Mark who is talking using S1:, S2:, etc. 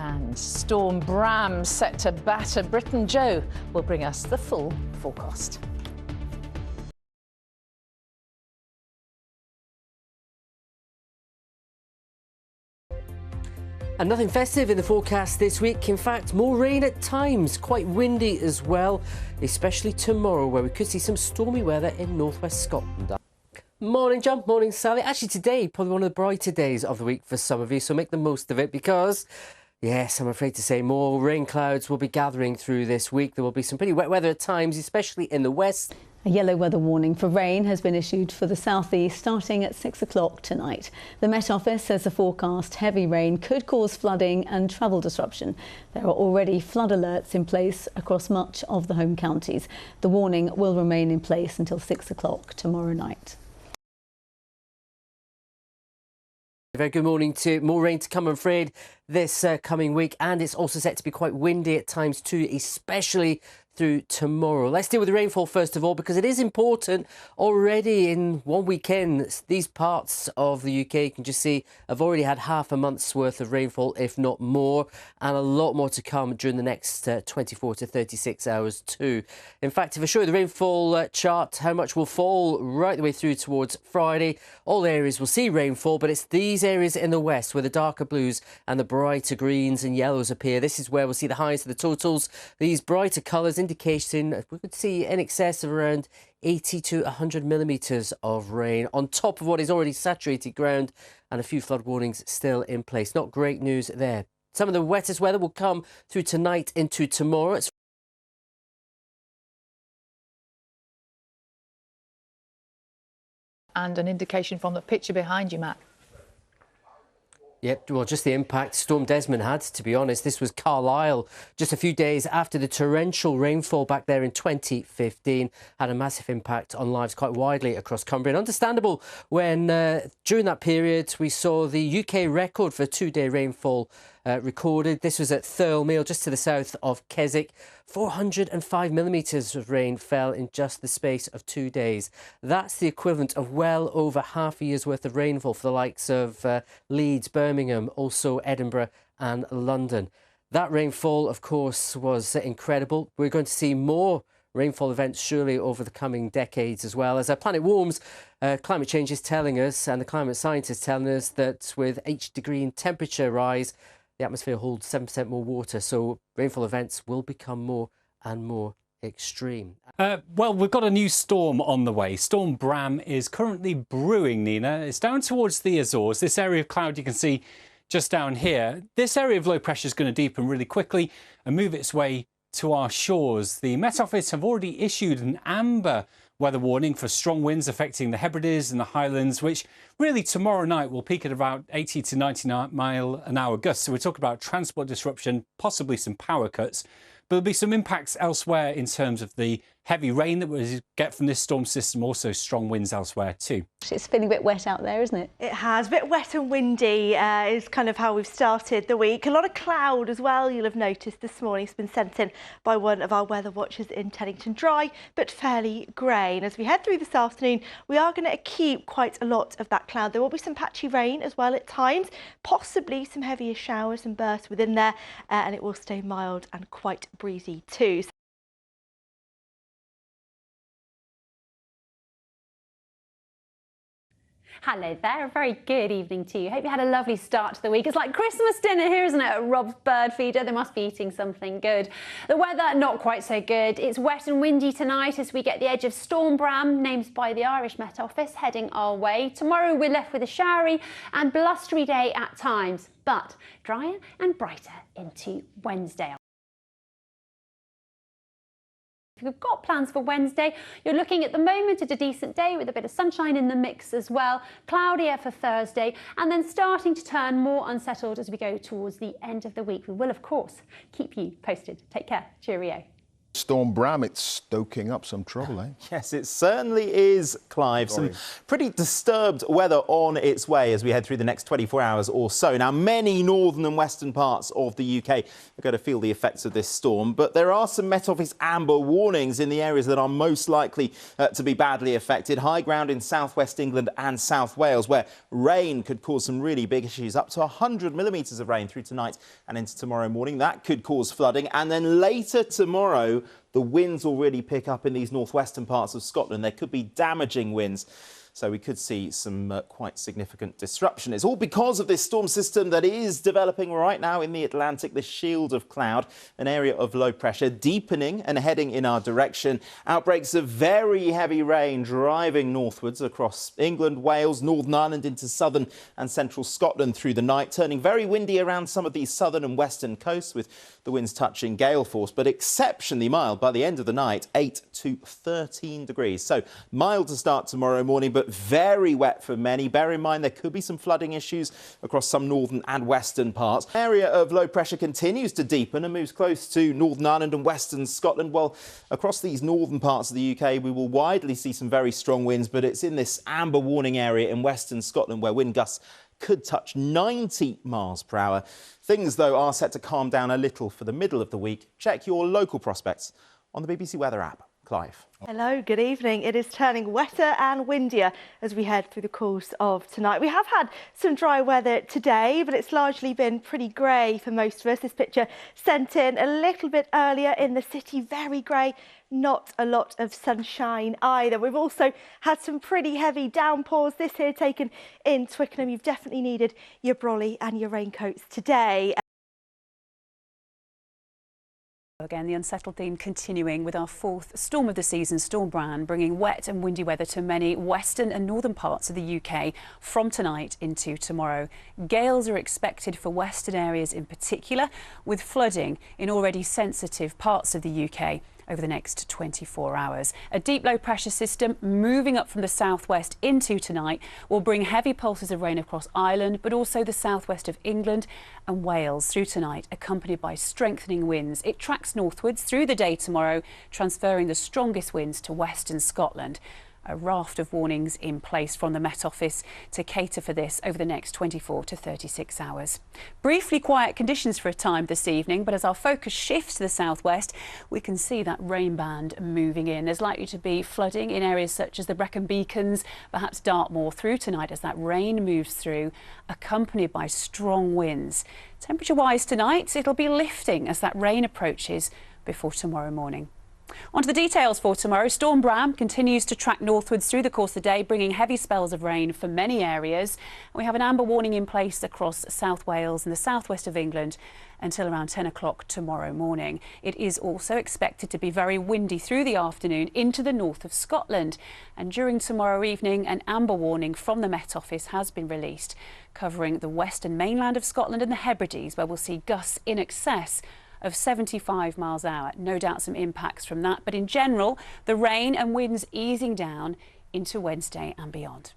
S1: And Storm Bram set to batter Britain. Joe will bring us the full forecast.
S2: And nothing festive in the forecast this week. In fact, more rain at times, quite windy as well, especially tomorrow, where we could see some stormy weather in northwest Scotland. Morning, John. Morning, Sally. Actually, today, probably one of the brighter days of the week for some of you, so make the most of it because, yes, I'm afraid to say more rain clouds will be gathering through this week. There will be some pretty wet weather at times, especially in the west.
S3: A yellow weather warning for rain has been issued for the southeast starting at 6 o'clock tonight. The Met Office says the forecast heavy rain could cause flooding and travel disruption. There are already flood alerts in place across much of the home counties. The warning will remain in place until 6 o'clock tomorrow night.
S2: Very good morning to more rain to come, I'm afraid, this coming week, and it's also set to be quite windy at times too, especially through tomorrow. Let's deal with the rainfall first of all, because it is important. Already in one weekend, these parts of the UK can just see have already had half a month's worth of rainfall, if not more, and a lot more to come during the next 24 to 36 hours too. In fact, if I show you the rainfall chart, how much will fall right the way through towards Friday, all areas will see rainfall, but it's these areas in the west where the darker blues and the brighter greens and yellows appear. This is where we'll see the highest of the totals. These brighter colours indication we could see in excess of around 80 to 100 millimetres of rain on top of what is already saturated ground, and a few flood warnings still in place. Not great news there. Some of the wettest weather will come through tonight into tomorrow.
S1: And an indication from the picture behind you, Matt.
S2: Yep, well, just the impact Storm Desmond had, to be honest. This was Carlisle just a few days after the torrential rainfall back there in 2015 had a massive impact on lives quite widely across Cumbria. And understandable when during that period we saw the UK record for two-day rainfall recorded. This was at Thirlmere, just to the south of Keswick. 405 millimetres of rain fell in just the space of 2 days. That's the equivalent of well over half a year's worth of rainfall for the likes of Leeds, Birmingham, also Edinburgh and London. That rainfall, of course, was incredible. We're going to see more rainfall events surely over the coming decades as well. As our planet warms, climate change is telling us, and the climate scientists telling us, that with each degree in temperature rise, the atmosphere holds 7% more water, so rainfall events will become more and more extreme.
S4: Well, we've got a new storm on the way. Storm Bram is currently brewing, Nina. It's down towards the Azores. This area of cloud you can see just down here. This area of low pressure is going to deepen really quickly and move its way to our shores. The Met Office have already issued an amber weather warning for strong winds affecting the Hebrides and the Highlands, which really tomorrow night will peak at about 80 to 90-mile-an-hour gusts. So we're talking about transport disruption, possibly some power cuts. But there'll be some impacts elsewhere in terms of the heavy rain that we get from this storm system, also strong winds elsewhere too.
S3: It's feeling a bit wet out there, isn't it?
S5: It has. A bit wet and windy is kind of how we've started the week. A lot of cloud as well, you'll have noticed this morning. It's been sent in by one of our weather watchers in Teddington. Dry but fairly grey. And as we head through this afternoon, we are going to keep quite a lot of that cloud. There will be some patchy rain as well at times, possibly some heavier showers and bursts within there, and it will stay mild and quite breezy too.
S6: Hello there, a very good evening to you. Hope you had a lovely start to the week. It's like Christmas dinner here, isn't it, at Rob's Bird Feeder? They must be eating something good. The weather, not quite so good. It's wet and windy tonight as we get the edge of Storm Bram, named by the Irish Met Office, heading our way. Tomorrow we're left with a showery and blustery day at times, but drier and brighter into Wednesday. If you've got plans for Wednesday, you're looking at the moment at a decent day with a bit of sunshine in the mix as well. Cloudier for Thursday, and then starting to turn more unsettled as we go towards the end of the week. We will, of course, keep you posted. Take care. Cheerio.
S7: Storm Bram, it's stoking up some trouble, eh?
S8: Yes, it certainly is, Clive. Some pretty disturbed weather on its way as we head through the next 24 hours or so. Now, many northern and western parts of the UK are going to feel the effects of this storm, but there are some Met Office amber warnings in the areas that are most likely to be badly affected. High ground in southwest England and South Wales, where rain could cause some really big issues, up to 100 millimetres of rain through tonight and into tomorrow morning. That could cause flooding. And then later tomorrow, the winds will really pick up in these northwestern parts of Scotland. There could be damaging winds, so we could see some quite significant disruption. It's all because of this storm system that is developing right now in the Atlantic, this shield of cloud, an area of low pressure, deepening and heading in our direction. Outbreaks of very heavy rain driving northwards across England, Wales, Northern Ireland into southern and central Scotland through the night, turning very windy around some of these southern and western coasts, with the winds touching gale force, but exceptionally mild by the end of the night, 8 to 13 degrees. So mild to start tomorrow morning, but very wet for many. Bear in mind there could be some flooding issues across some northern and western parts. The area of low pressure continues to deepen and moves close to Northern Ireland and western Scotland. Well, across these northern parts of the UK, we will widely see some very strong winds, but it's in this amber warning area in western Scotland where wind gusts could touch 90 miles per hour. Things, though, are set to calm down a little for the middle of the week. Check your local prospects on the BBC Weather app. Clive.
S5: Hello, good evening. It is turning wetter and windier as we head through the course of tonight. We have had some dry weather today, but it's largely been pretty grey for most of us. This picture sent in a little bit earlier in the city, very grey, not a lot of sunshine either. We've also had some pretty heavy downpours. This here taken in Twickenham. You've definitely needed your brolly and your raincoats today.
S9: Again, the unsettled theme continuing with our fourth storm of the season, Storm Bram, bringing wet and windy weather to many western and northern parts of the UK from tonight into tomorrow. Gales are expected for western areas in particular, with flooding in already sensitive parts of the UK over the next 24 hours. A deep low pressure system moving up from the southwest into tonight will bring heavy pulses of rain across Ireland, but also the southwest of England and Wales through tonight, accompanied by strengthening winds. It tracks northwards through the day tomorrow, transferring the strongest winds to western Scotland. A raft of warnings in place from the Met Office to cater for this over the next 24 to 36 hours. Briefly quiet conditions for a time this evening, but as our focus shifts to the southwest, we can see that rain band moving in. There's likely to be flooding in areas such as the Brecon Beacons, perhaps Dartmoor through tonight as that rain moves through, accompanied by strong winds. Temperature-wise tonight, it'll be lifting as that rain approaches before tomorrow morning. On to the details for tomorrow. Storm Bram continues to track northwards through the course of the day, bringing heavy spells of rain for many areas. We have an amber warning in place across South Wales and the southwest of England until around 10 o'clock tomorrow morning. It is also expected to be very windy through the afternoon into the north of Scotland. And during tomorrow evening, an amber warning from the Met Office has been released, covering the western mainland of Scotland and the Hebrides, where we'll see gusts in excess of 75 miles an hour. No doubt some impacts from that, but in general, the rain and winds easing down into Wednesday and beyond.